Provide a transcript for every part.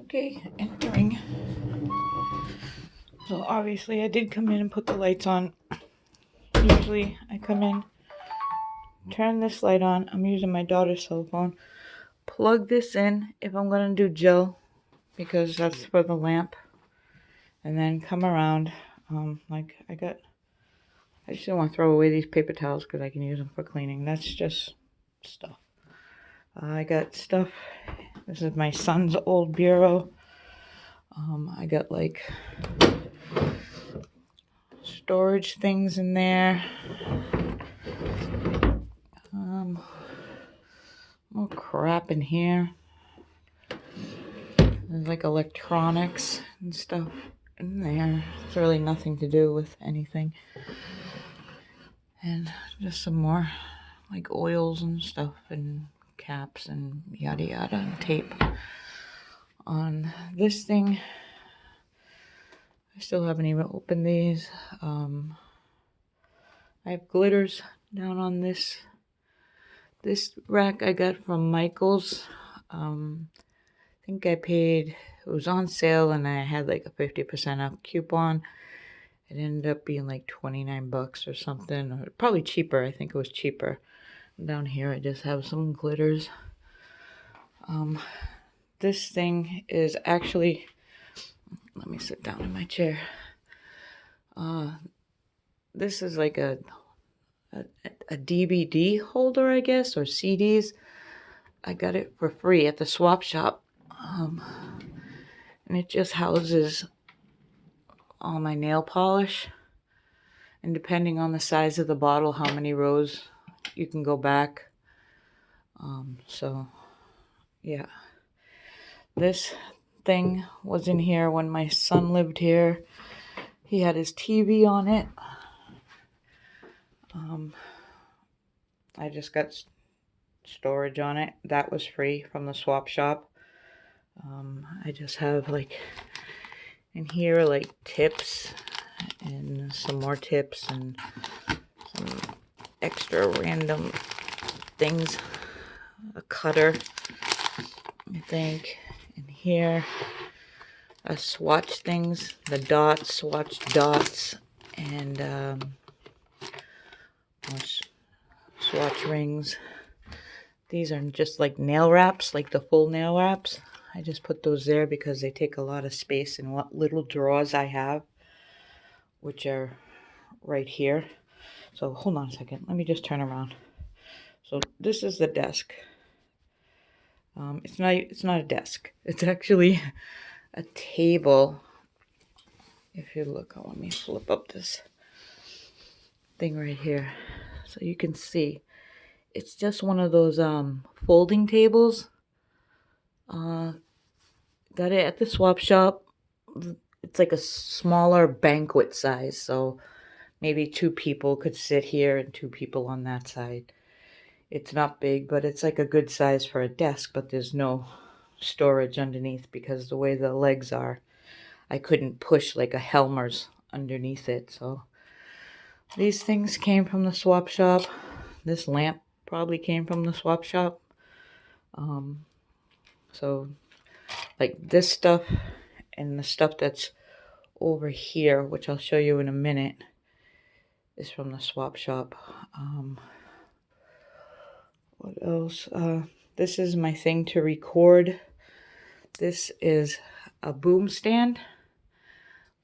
Okay, entering. So obviously I did come in and put the lights on. Usually I come in, turn this light on. I'm using my daughter's cell phone. Plug this in if I'm going to do gel, because that's for the lamp. And then come around. I just don't want to throw away these paper towels because I can use them for cleaning. That's just stuff. I got stuff. This is my son's old bureau. I got like storage things in there. More crap in here. There's like electronics and stuff in there. It's really nothing to do with anything. And just some more like oils and stuff and caps and yada yada and tape. On this thing, I still haven't even opened these. I have glitters down on this rack I got from Michael's. I think I paid, it was on sale and I had like a 50% off coupon. It ended up being like 29 bucks or something, or probably cheaper. I think it was cheaper. Down here I just have some glitters. This thing is actually, let me sit down in my chair. This is like a DVD holder, I guess, or CDs. I got it for free at the swap shop. And it just houses all my nail polish. And depending on the size of the bottle, how many rows you can go back. So, yeah. This thing was in here when my son lived here. He had his TV on it. I just got storage on it. That was free from the swap shop. I just have like in here like tips and some more tips and some extra random things. A cutter, I think. In here, swatch things, the dots, swatch dots, and swatch rings. These are just like nail wraps, like the full nail wraps. I just put those there because they take a lot of space in what little drawers I have, which are right here. So hold on a second. Let me just turn around. So this is the desk. It's not a desk. It's actually a table. If you look, let me flip up this thing right here so you can see. It's just one of those folding tables. Got it at the swap shop. It's like a smaller banquet size, so maybe 2 people could sit here and 2 people on that side. It's not big, but it's like a good size for a desk, but there's no storage underneath because the way the legs are, I couldn't push like a Helmer's underneath it. So these things came from the swap shop. This lamp probably came from the swap shop. So like this stuff and the stuff that's over here, which I'll show you in a minute, is from the swap shop. What else? This is my thing to record. This is a boom stand.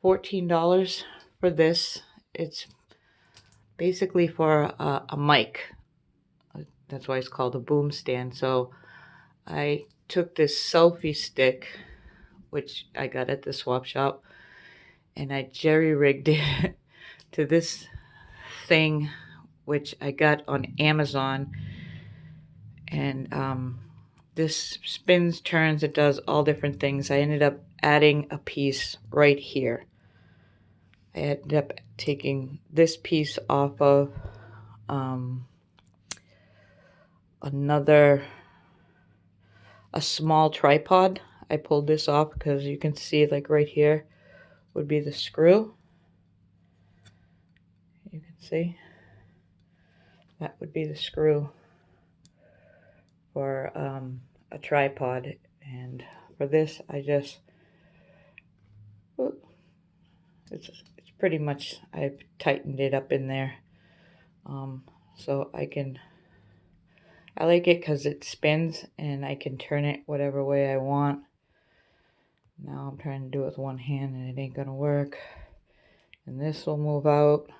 $14 for this. It's basically for a mic. That's why it's called a boom stand. So I took this selfie stick, which I got at the swap shop, and I jerry-rigged it to this thing, which I got on Amazon. And this spins, turns, it does all different things. I ended up adding a piece right here. I ended up taking this piece off of a small tripod. I pulled this off because you can see like right here would be the screw. You can see that would be the screw for a tripod, and for this, I just, it's pretty much, I've tightened it up in there. So I like it because it spins and I can turn it whatever way I want. Now I'm trying to do it with one hand and it ain't gonna work. And this will move out.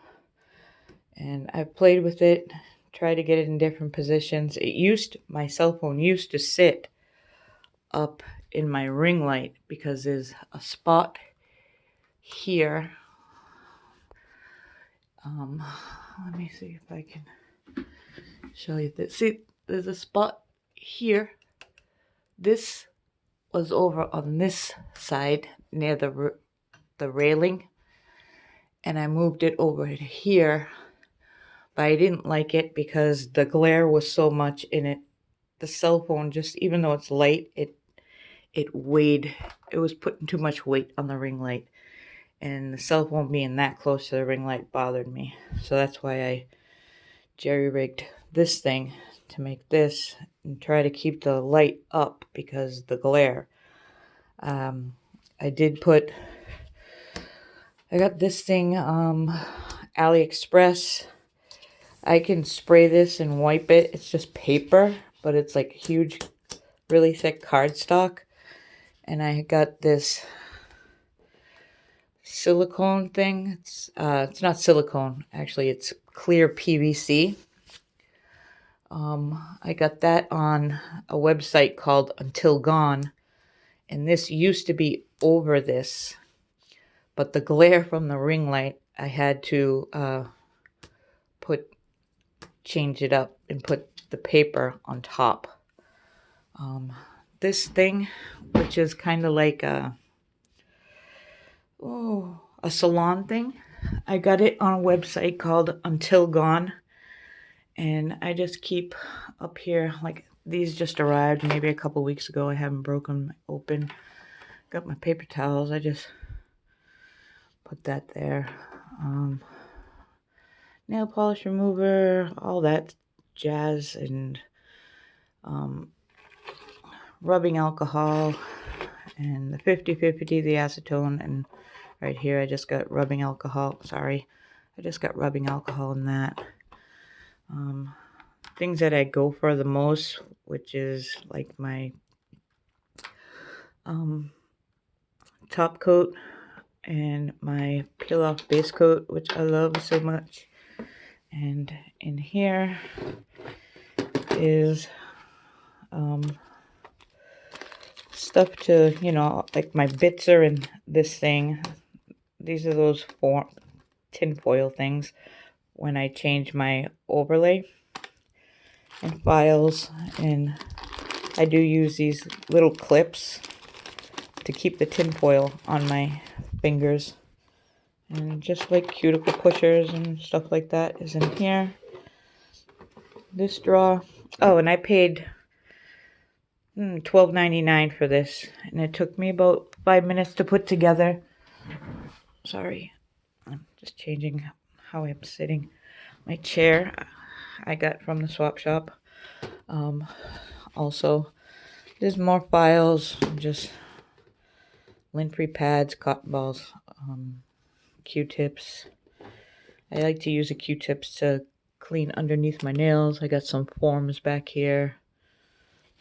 And I've played with it, tried to get it in different positions. My cell phone used to sit up in my ring light because there's a spot here. Let me see if I can show you this. See, there's a spot here. This was over on this side near the railing, and I moved it over to here, but I didn't like it because the glare was so much in it. The cell phone, just even though it's light, it was putting too much weight on the ring light, and the cell phone being that close to the ring light bothered me. So that's why I jerry-rigged this thing to make this and try to keep the light up because the glare. I got this thing, AliExpress. I can spray this and wipe it. It's just paper, but it's like huge, really thick cardstock. And I got this silicone thing. It's not silicone, actually. It's clear PVC. I got that on a website called Until Gone. And this used to be over this. But the glare from the ring light, I had to change it up and put the paper on top. This thing, which is kind of like a salon thing, I got it on a website called Until Gone. And I just keep up here, like these just arrived maybe a couple weeks ago. I haven't broken open. Got my paper towels. I just put that there. Nail polish remover, all that jazz, and rubbing alcohol, and the 50/50, the acetone, and right here I just got rubbing alcohol. Sorry, I just got rubbing alcohol in that. Things that I go for the most, which is like my top coat and my peel off base coat, which I love so much. And in here is stuff to, like my bits are in this thing. These are those tinfoil things when I change my overlay and files. And I do use these little clips to keep the tinfoil on my fingers. And just like cuticle pushers and stuff like that is in here. This drawer. Oh, and I paid $12.99 for this. And it took me about 5 minutes to put together. Sorry. I'm just changing how I'm sitting. My chair I got from the swap shop. Also, there's more files. Just lint-free pads, cotton balls, Q-tips. I like to use the Q-tips to clean underneath my nails. I got some forms back here.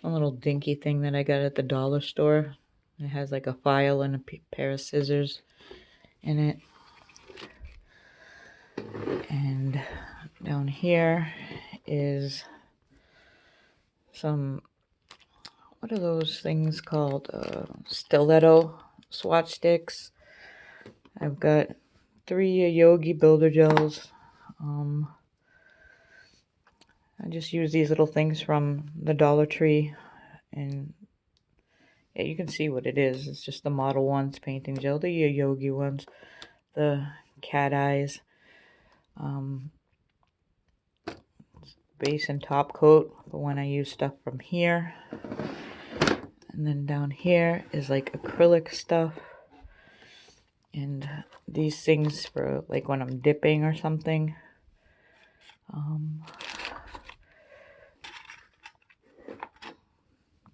A little dinky thing that I got at the dollar store. It has like a file and a pair of scissors in it. And down here is some, what are those things called? Stiletto swatch sticks. I've got 3 Yogi Builder Gels. I just use these little things from the Dollar Tree, and yeah, you can see what it is. It's just the Model Ones painting gel, the Yogi ones, the cat eyes, base and top coat for when I use stuff from here. And then down here is like acrylic stuff, and these things for like when I'm dipping or something.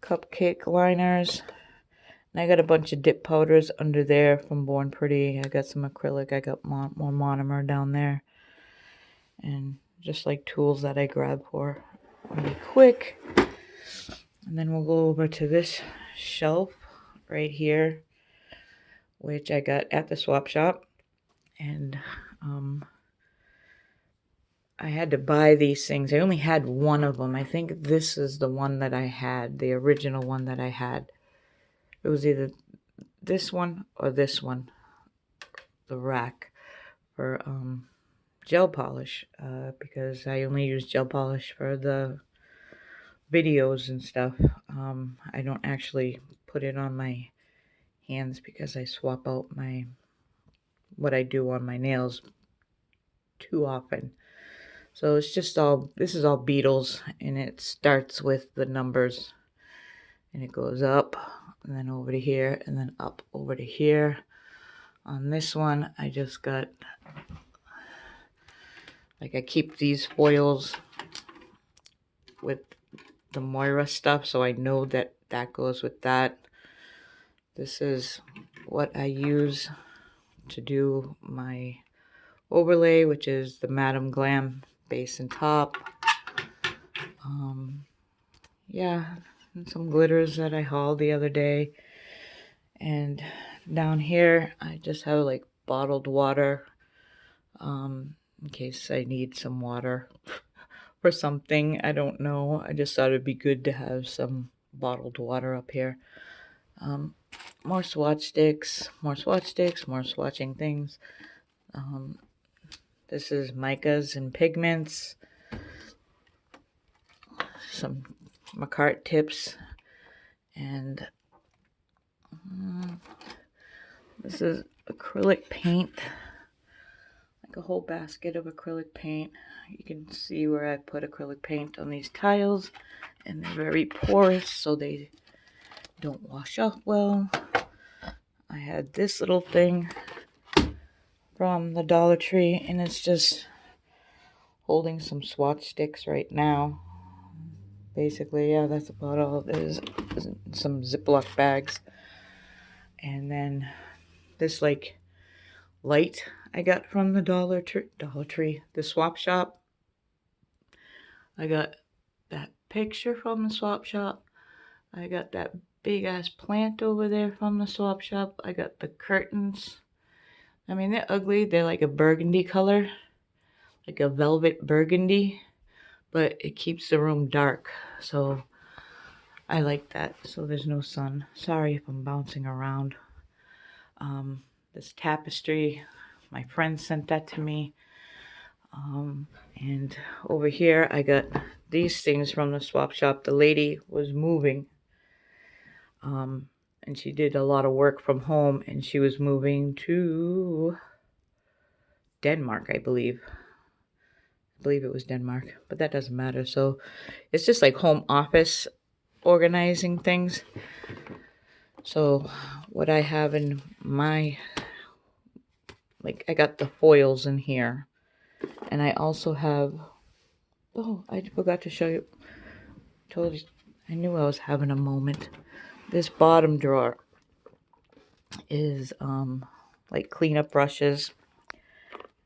Cupcake liners. And I got a bunch of dip powders under there from Born Pretty. I got some acrylic. I got more monomer down there. And just like tools that I grab for really quick. And then we'll go over to this shelf right here, which I got at the swap shop. And I had to buy these things. I only had one of them. I think this is the one that I had, the original one that I had. It was either this one or this one, the rack for gel polish, because I only use gel polish for the videos and stuff. I don't actually put it on my hands because I swap out what I do on my nails too often. So it's just this is all beetles, and it starts with the numbers, and it goes up, and then over to here, and then up over to here. On this one, I just got, like, I keep these foils with the 𝑂𝑚𝑛𝑒𝑦𝑎'𝑠 stuff, so I know that that goes with that. This is what I use to do my overlay, which is the Madam Glam base and top. Yeah, and some glitters that I hauled the other day. And down here, I just have like bottled water, in case I need some water for something. I don't know. I just thought it'd be good to have some bottled water up here. More swatch sticks, more swatching things. This is micas and pigments, some McCart tips, and this is acrylic paint, like a whole basket of acrylic paint. You can see where I put acrylic paint on these tiles, and they're very porous, so they don't wash off well. I had this little thing from the Dollar Tree, and it's just holding some swatch sticks right now. Basically, yeah, that's about all it is. Some Ziploc bags. And then this, like, light I got from the Dollar Tree, the swap shop. I got that picture from the swap shop. I got that big ass plant over there from the swap shop. I got the curtains. I mean, they're ugly. They're like a burgundy color, like a velvet burgundy, but it keeps the room dark. So I like that. So there's no sun. Sorry if I'm bouncing around. This tapestry, my friend sent that to me. And over here, I got these things from the swap shop. The lady was moving, and she did a lot of work from home, and she was moving to Denmark, I believe. I believe it was Denmark, but that doesn't matter. So it's just like home office organizing things. So what I have in my, like, I got the foils in here, and I also have, oh, I forgot to show you. Told you, I knew I was having a moment. This bottom drawer is like cleanup brushes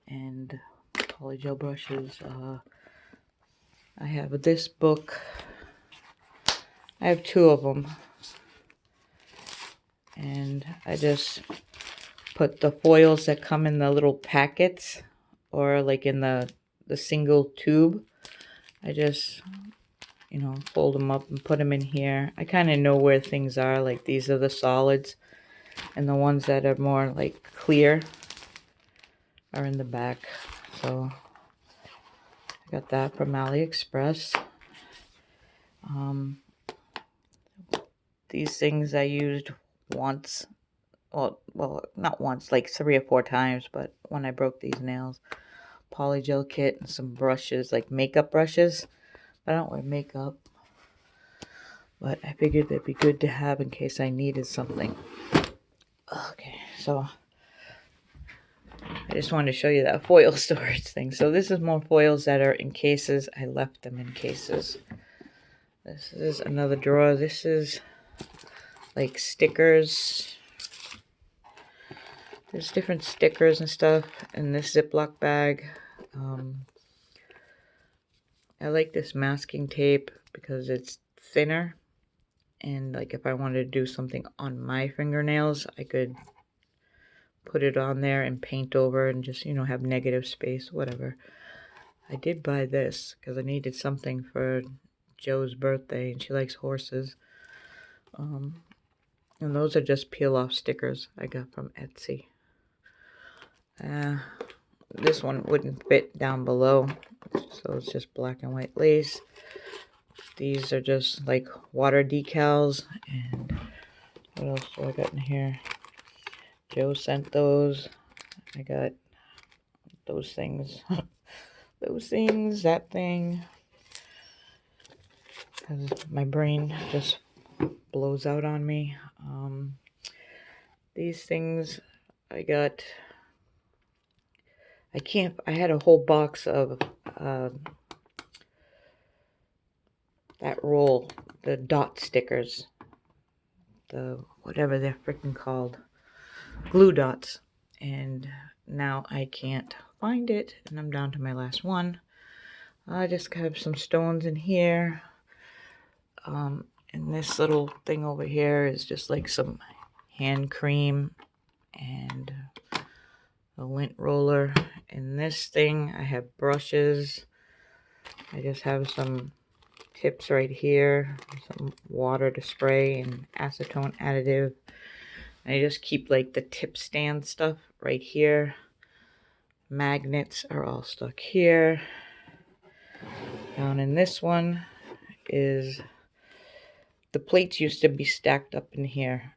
and polygel brushes. I have this book. I have two of them, and I just put the foils that come in the little packets, or like in the single tube. I just, you know, fold them up and put them in here. I kind of know where things are. Like, these are the solids, and the ones that are more like clear are in the back. So I got that from AliExpress. These things I used once. Well, not once, like 3 or 4 times, but when I broke these nails. Polygel kit and some brushes, like makeup brushes. I don't wear makeup, but I figured they'd be good to have in case I needed something. Okay, so I just wanted to show you that foil storage thing. So this is more foils that are in cases. I left them in cases. This is another drawer. This is like stickers. There's different stickers and stuff in this Ziploc bag. I like this masking tape because it's thinner, and like if I wanted to do something on my fingernails, I could put it on there and paint over and just, have negative space, whatever. I did buy this because I needed something for Joe's birthday, and she likes horses. And those are just peel-off stickers I got from Etsy. This one wouldn't fit down below, so it's just black and white lace. These are just like water decals. And what else do I got in here? Joe sent those. I got those things. Those things, that thing. Because my brain just blows out on me. These things I got. I had a whole box of that roll, the dot stickers, the whatever they're freaking called, glue dots, and now I can't find it, and I'm down to my last one. I just have some stones in here, and this little thing over here is just like some hand cream and a lint roller. In this thing I have brushes. I just have some tips right here, some water to spray and acetone additive. And I just keep like the tip stand stuff right here. Magnets are all stuck here. Down in this one is the plates used to be stacked up in here.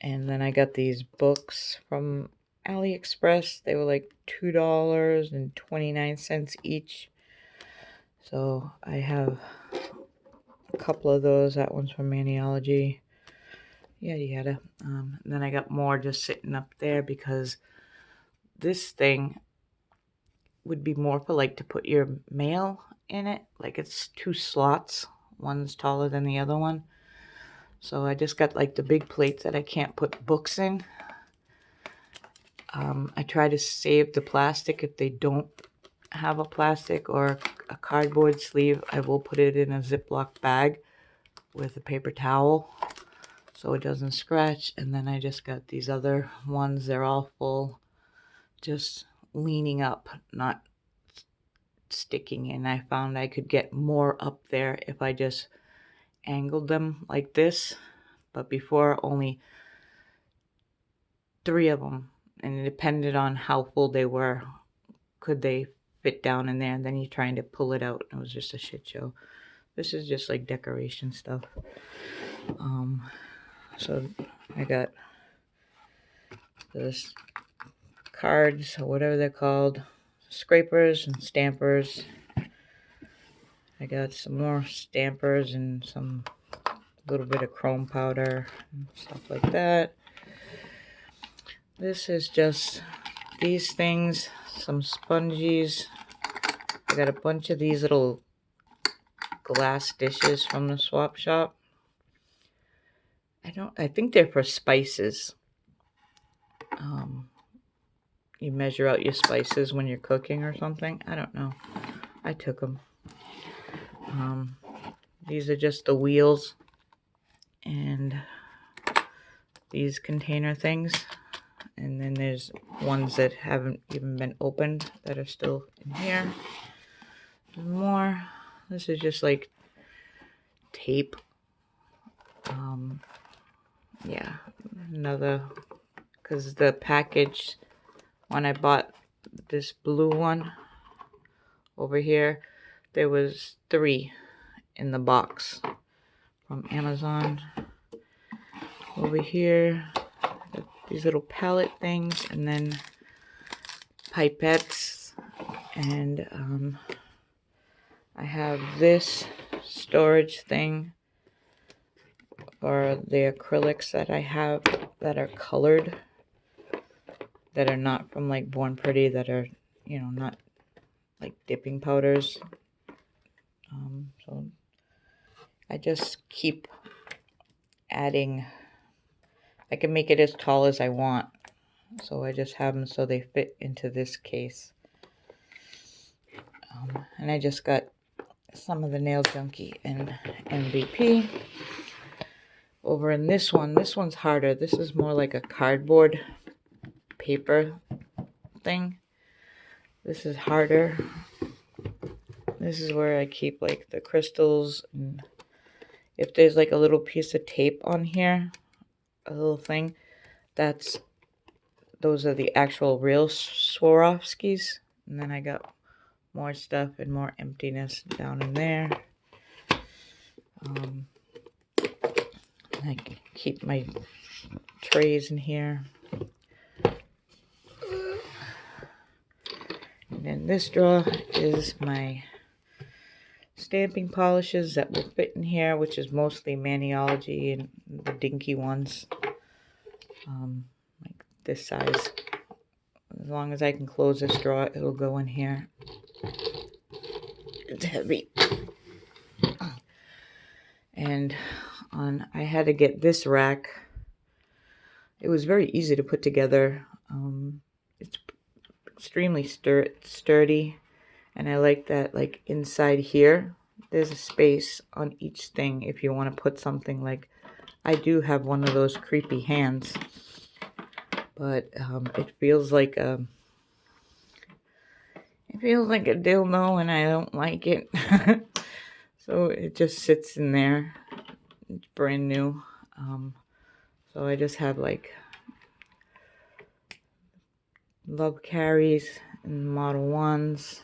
And then I got these books from AliExpress. They were like $2.29 each. So I have a couple of those. That one's from Maniology. Yada yada. And then I got more just sitting up there because this thing would be more for like to put your mail in it. Like it's two slots. One's taller than the other one. So I just got like the big plates that I can't put books in. I try to save the plastic. If they don't have a plastic or a cardboard sleeve, I will put it in a Ziploc bag with a paper towel so it doesn't scratch. And then I just got these other ones. They're all full, just leaning up, not sticking in. I found I could get more up there if I just angled them like this. But before, only 3 of them, and it depended on how full they were, could they fit down in there, and then you're trying to pull it out. It was just a shit show. This is just like decoration stuff. So I got this cards, or whatever they're called, scrapers and stampers. I got some more stampers and some little bit of chrome powder and stuff like that. This is just these things, some sponges. I got a bunch of these little glass dishes from the swap shop. I think they're for spices. You measure out your spices when you're cooking or something. I don't know. I took them. These are just the wheels and these container things. And then there's ones that haven't even been opened that are still in here. There's more. This is just like tape. Yeah, another, because the package, when I bought this blue one over here, there was 3 in the box from Amazon. Over here, these little palette things, and then pipettes, and I have this storage thing for the acrylics that I have that are colored, that are not from like Born Pretty, that are, not like dipping powders. So I just keep adding I can make it as tall as I want. So I just have them so they fit into this case. And I just got some of the Nail Junkie and MVP. Over in this one's harder. This is more like a cardboard paper thing. This is harder. This is where I keep like the crystals, and if there's like a little piece of tape on here, a little thing, those are the actual real Swarovskis. And then I got more stuff and more emptiness down in there. I keep my trays in here. And then this drawer is my stamping polishes that will fit in here, which is mostly Maniology and the dinky ones. Like this size. As long as I can close this drawer, it'll go in here. It's heavy. And I had to get this rack. It was very easy to put together. It's extremely sturdy, and I like that, like inside here there's a space on each thing if you want to put something. Like I do have one of those creepy hands, but it feels like a dildo, and I don't like it. So it just sits in there. It's brand new. So I just have like Love Carries and Model 1s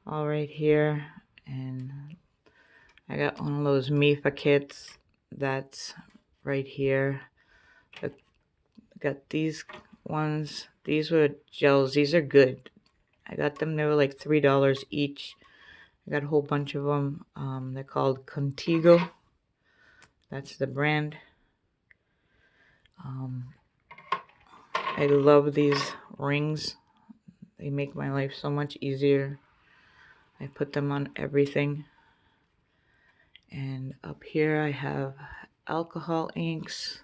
all right here. And I got one of those Mifa kits that's right here. I got these ones. These were gels. These are good. I got them. They were like $3 each. I got a whole bunch of them. They're called Contigo. That's the brand. I love these rings. They make my life so much easier. I put them on everything. And up here I have alcohol inks.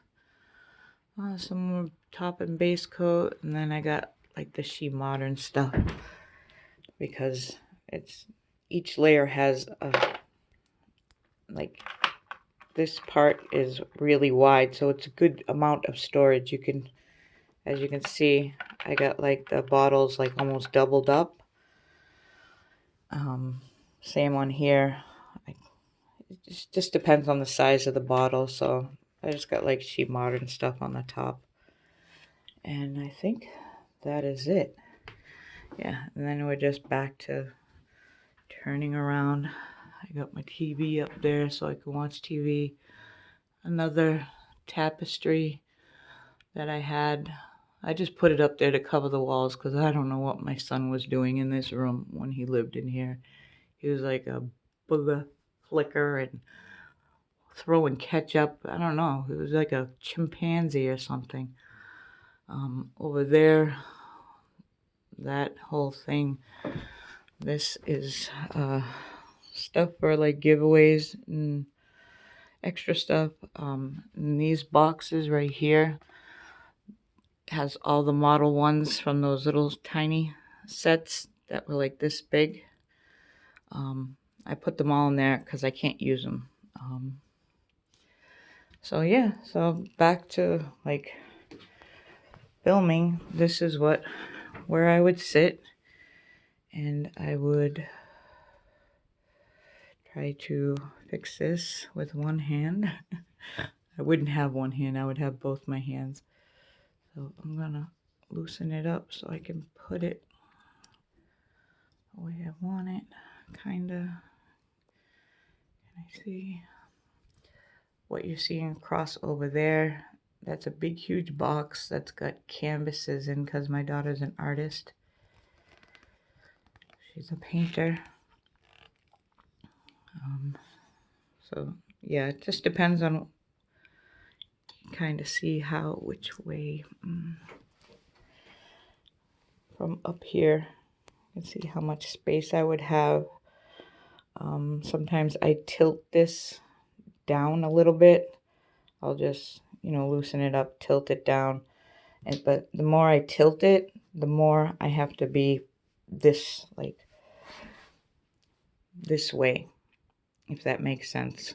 Some more top and base coat. And then I got like the She Modern stuff. Because each layer has like this part is really wide, so it's a good amount of storage. You can, as you can see, I got like the bottles like almost doubled up. Same on here. It just depends on the size of the bottle, so I just got like She Modern stuff on the top. And I think that is it. Yeah, and then we're just back to turning around. I got my TV up there so I can watch TV. Another tapestry that I had. I just put it up there to cover the walls because I don't know what my son was doing in this room when he lived in here. He was like a booger flicker and throwing ketchup. I don't know. It was like a chimpanzee or something. Over there, that whole thing. This is stuff for like giveaways and extra stuff. And these boxes right here has all the Model 1s from those little tiny sets that were like this big. I put them all in there because I can't use them. So yeah, so back to like filming. This is where I would sit, and I would try to fix this with one hand. I wouldn't have one hand, I would have both my hands. So I'm gonna loosen it up so I can put it the way I want it, kinda. Can I see what you're seeing across over there? That's a big, huge box that's got canvases in because my daughter's an artist. She's a painter. So yeah, it just depends on, kind of see which way. From up here, you can see how much space I would have. Sometimes I tilt this down a little bit. I'll just, loosen it up, tilt it down. But the more I tilt it, the more I have to be this way, if that makes sense.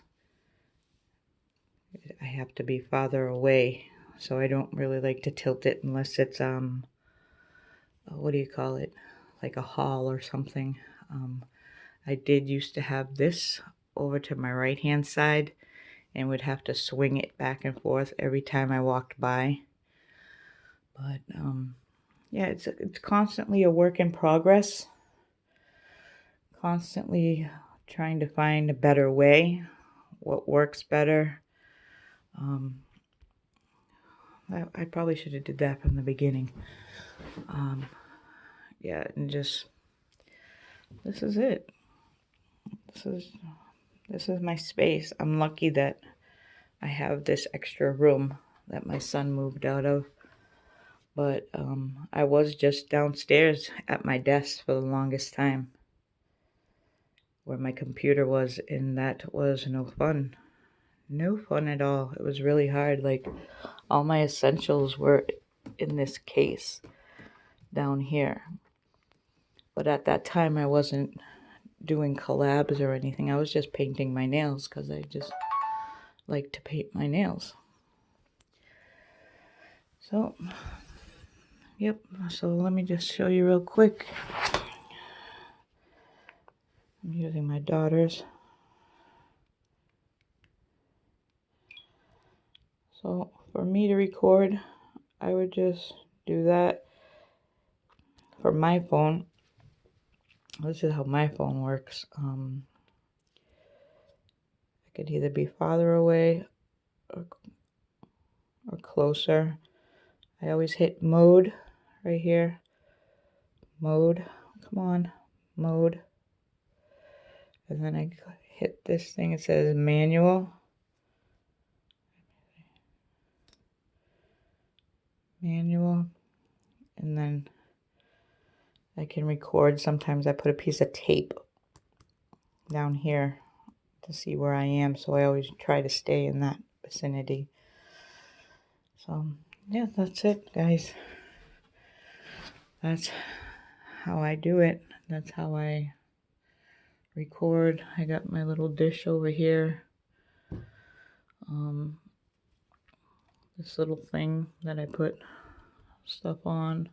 I have to be farther away, so I don't really like to tilt it unless it's what do you call it, like a hall or something. I did used to have this over to my right hand side and would have to swing it back and forth every time I walked by. But yeah, it's constantly a work in progress, constantly trying to find a better way, what works better. I probably should have did that from the beginning. Yeah, and just, this is it. This is my space. I'm lucky that I have this extra room that my son moved out of. But I was just downstairs at my desk for the longest time, where my computer was, and that was no fun. No fun at all. It was really hard. Like, all my essentials were in this case down here. But at that time, I wasn't doing collabs or anything. I was just painting my nails because I just like to paint my nails. So, yep. So let me just show you real quick. I'm using my daughter's. So for me to record, I would just do that. For my phone, this is how my phone works. I could either be farther away or closer. I always hit mode right here. Mode, come on, mode. And then I hit this thing, it says manual. Manual. And then I can record. Sometimes I put a piece of tape down here to see where I am. So I always try to stay in that vicinity. So yeah, that's it, guys. That's how I do it. That's how I record. I got my little dish over here. This little thing that I put stuff on.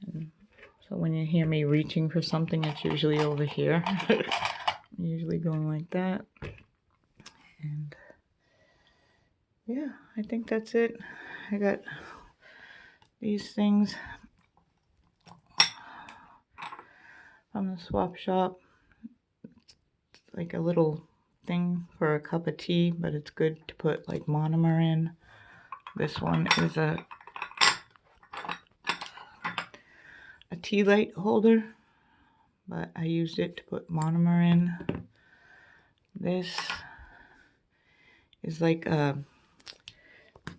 And so when you hear me reaching for something, it's usually over here. I'm usually going like that. And yeah, I think that's it. I got these things from the swap shop. It's like a little thing for a cup of tea, but it's good to put like monomer in. This one is a tea light holder, but I used it to put monomer in. This is like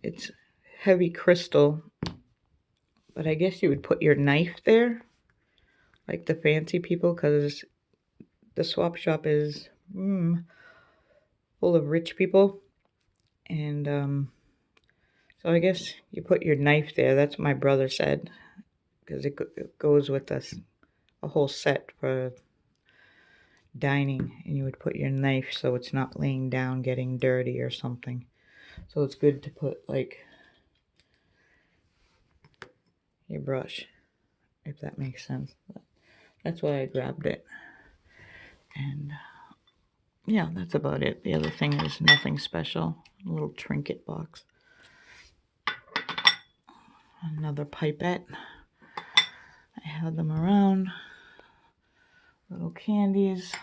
it's heavy crystal, but I guess you would put your knife there, like the fancy people, because the swap shop is full of rich people. And so I guess you put your knife there. That's what my brother said, because it goes with a whole set for dining, and you would put your knife so it's not laying down getting dirty or something. So it's good to put like your brush, if that makes sense. But that's why I grabbed it. And yeah, that's about it. The other thing is nothing special. A little trinket box. Another pipette. I have them around. Little candies.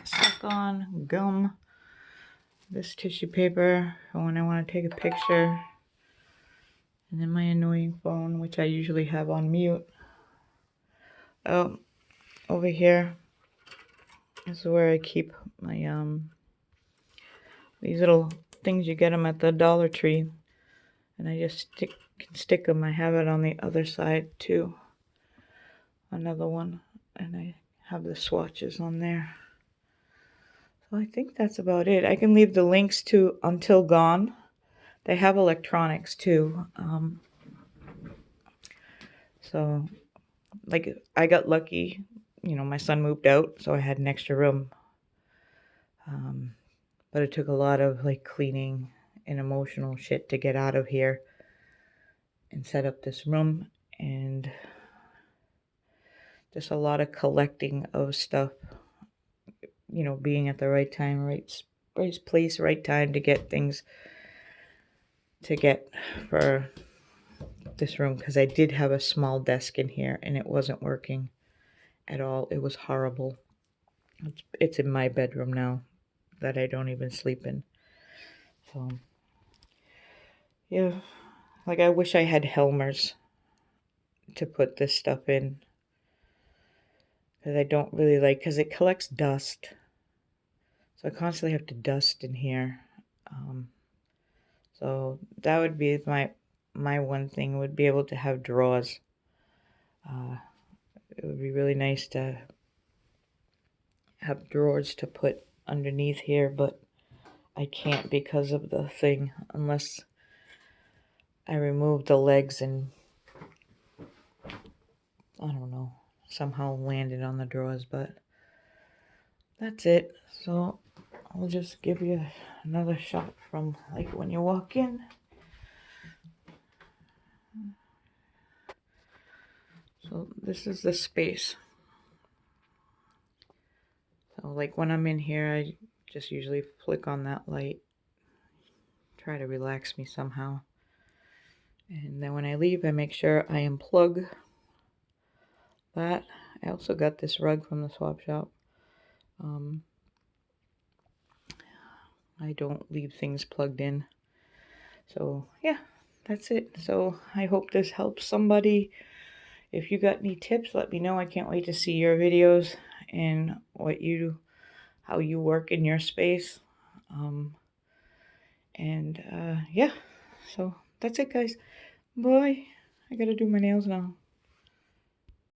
Suck on. Gum. This tissue paper for when I want to take a picture. And then my annoying phone, which I usually have on mute. Oh, over here. This is where I keep my these little things, you get them at the Dollar Tree, and I just can stick them. I have it on the other side too, another one, and I have the swatches on there. So I think that's about it. I can leave the links to Until Gone They have electronics too. So, like, I got lucky. You know, my son moved out, so I had an extra room. But it took a lot of like cleaning and emotional shit to get out of here and set up this room, and just a lot of collecting of stuff. You know, being at the right time, right place, right time to get things to get for this room, because I did have a small desk in here and it wasn't working at all. It was horrible. It's in my bedroom now that I don't even sleep in. So, yeah, like I wish I had Helmers to put this stuff in, because I don't really like, because it collects dust. So I constantly have to dust in here. So that would be my one thing, would be able to have drawers. It would be really nice to have drawers to put underneath here, but I can't because of the thing, unless I remove the legs and, I don't know, somehow land it on the drawers, but that's it. So I'll just give you another shot from like when you walk in. So this is the space. So like when I'm in here, I just usually flick on that light, try to relax me somehow. And then when I leave, I make sure I unplug that. I also got this rug from the swap shop. I don't leave things plugged in. So yeah, that's it. So I hope this helps somebody. If you got any tips, let me know. I can't wait to see your videos and how you work in your space. Yeah, so that's it, guys. Bye. I gotta do my nails now.